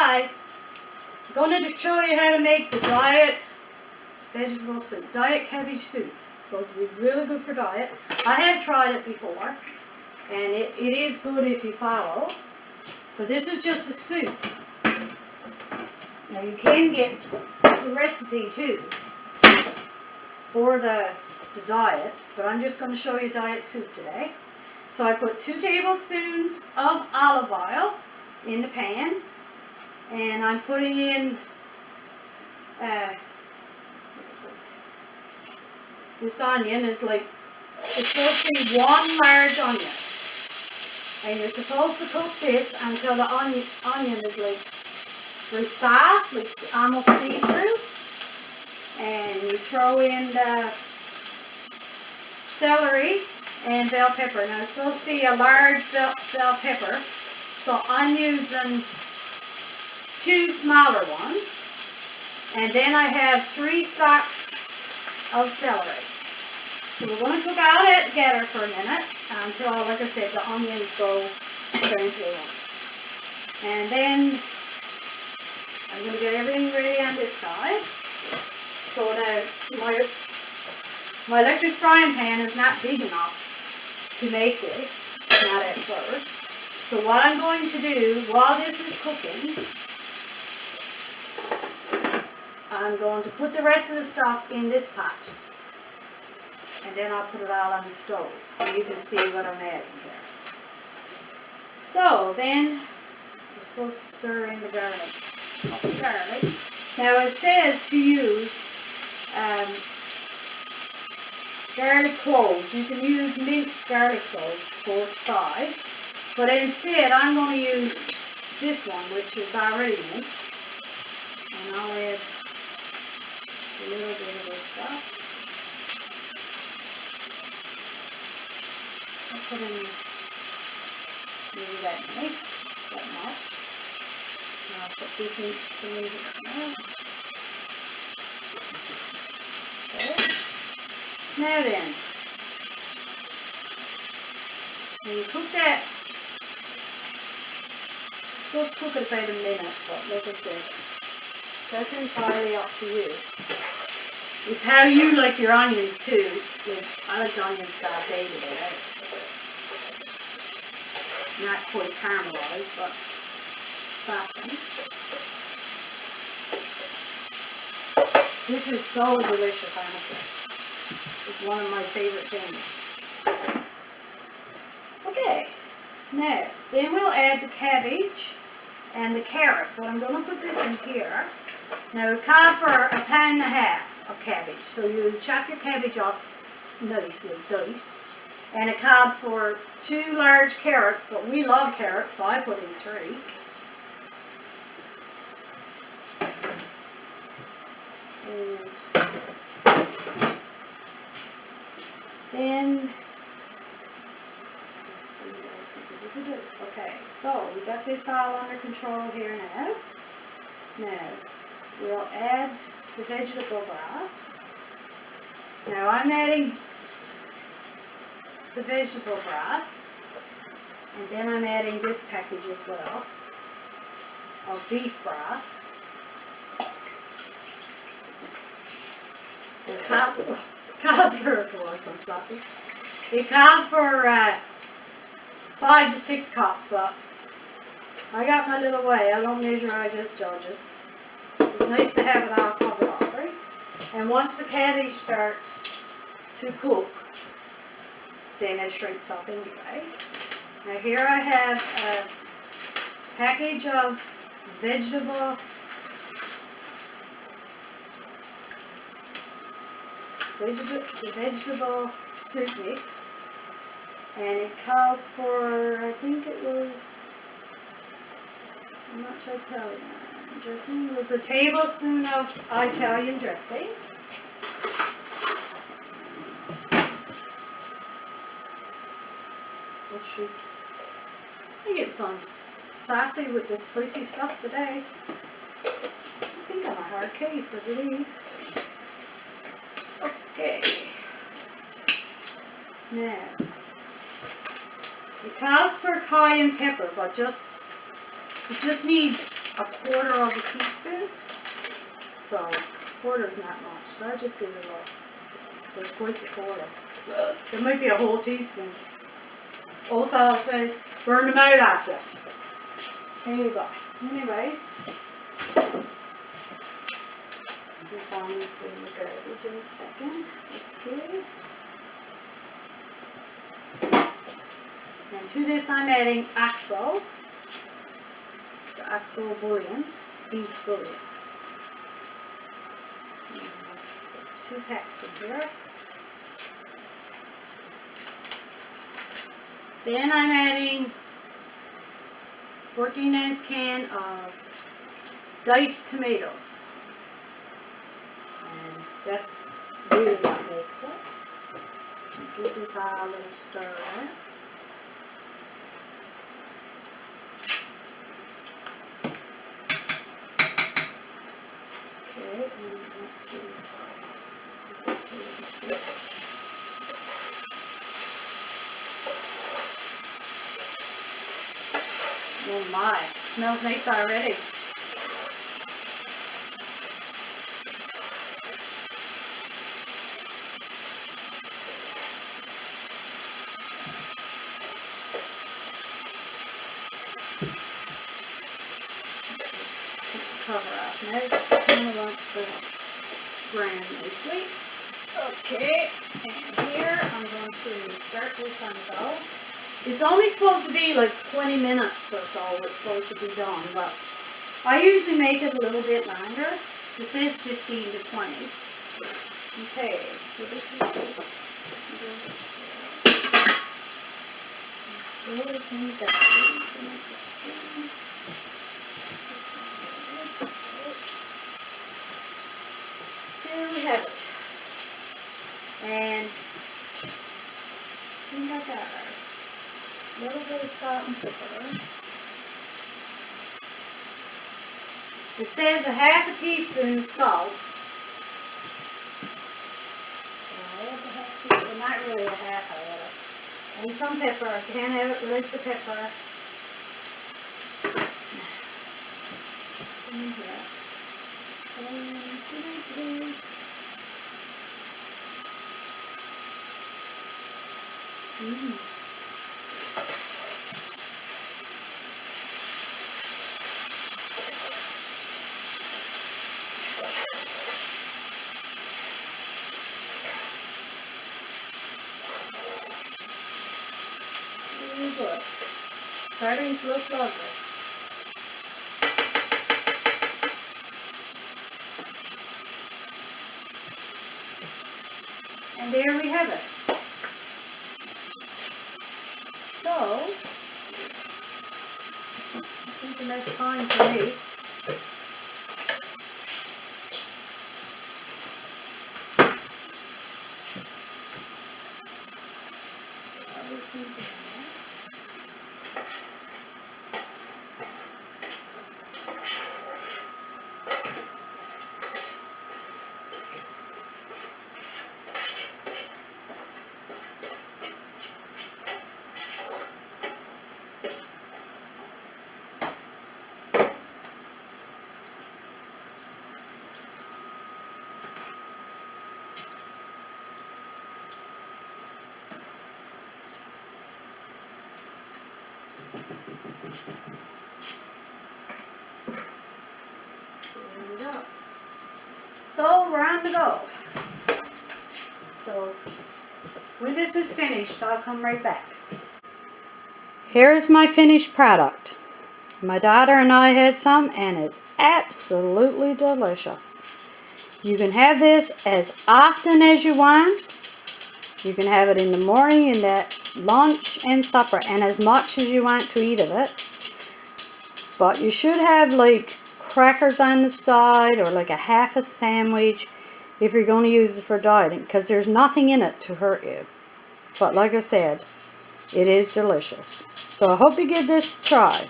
I'm going to show you how to make the diet vegetable soup, diet cabbage soup. It's supposed to be really good for diet. I have tried it before, and it is good if you follow. But this is just a soup. Now you can get the recipe too for the diet, but I'm just going to show you diet soup today. So I put 2 tablespoons of olive oil in the pan, and I'm putting in this onion is like, it's supposed to be 1 large onion, and you're supposed to cook this until the onion is like very soft, like almost see-through, and you throw in the celery and bell pepper. Now it's supposed to be a large bell pepper, so I'm using 2 smaller ones, and then I have 3 stalks of celery. So we're going to cook all that together for a minute until, like I said, the onions go translucent. And then I'm going to get everything ready on this side. So that my electric frying pan is not big enough to make this, not at first. So what I'm going to do while this is cooking, I'm going to put the rest of the stuff in this pot. And then I'll put it all on the stove, and you can see what I'm adding here. So then we're supposed to stir in the garlic. Now it says to use garlic cloves. You can use minced garlic cloves, 4 to 5, but instead I'm going to use this one, which is already minced, and I'll add a little bit of this stuff. I'll put in maybe that much. And I'll put this in some of it there. Okay. Now then, when you cook that, just cook it about a minute, but like I said, that's entirely up to you. It's how you like your onions too. I like the onions sauteed a bit. Not quite caramelized, but softened. This is so delicious, honestly. It's one of my favorite things. Okay, now then we'll add the cabbage and the carrot, but I'm going to put this in here. Now it called for 1.5 pounds of cabbage, so you chop your cabbage off nicely, dice. And it called for 2 large carrots, but we love carrots, so I put in 3. And then, okay, so we got this all under control here now. Now, we'll add the vegetable broth. Now I'm adding the vegetable broth, and then I'm adding this package as well of beef broth. It called for 5 to 6 cups, but I got my little way. I don't measure, I just judge it. It's nice to have it all covered up, right? And once the cabbage starts to cook, then it shrinks up anyway. Now here I have a package of vegetable soup mix, and it calls for, I think it was, I'm not sure Italian dressing, it was a tablespoon of Italian dressing. I get some sassy with the spicy stuff today. I think I'm a hard case, I believe. Okay. Now, it calls for cayenne pepper, but it just needs a quarter of a teaspoon. So a quarter's not much, so I just give it a little. It's quite a quarter. There might be a whole teaspoon. Old fellow says, burn them out after. There you go. Anyways, this on is going to the garbage in a second. Okay. And to this I'm adding axle. The axle bouillon, beef bouillon. 2 packs in here. Then I'm adding 14-ounce can of diced tomatoes. And that's really what makes it. Give this all a little stir. Okay, and oh my, smells nice already. Cover up now. Just kind of wants to brown nicely. Okay, and here I'm going to start this on the go. It's only supposed to be like 20 minutes or so it's supposed to be done, but I usually make it a little bit longer. It says 15 to 20. Okay, so this is There we have it. And we got that. A little bit of salt and pepper. It says a half a teaspoon salt. Well, not really a half of it. And some pepper. I can't have it without the pepper. Really good. Starting to look lovely. And there we have it. So, I think enough time for me. There we go. So we're on the go. So when this is finished, I'll come right back. Here's my finished product. My daughter and I had some and it's absolutely delicious. You can have this as often as you want. You can have it in the morning, in that lunch and supper, and as much as you want to eat of it. But you should have like crackers on the side or like a half a sandwich if you're going to use it for dieting, because there's nothing in it to hurt you. But like I said, it is delicious. So I hope you give this a try.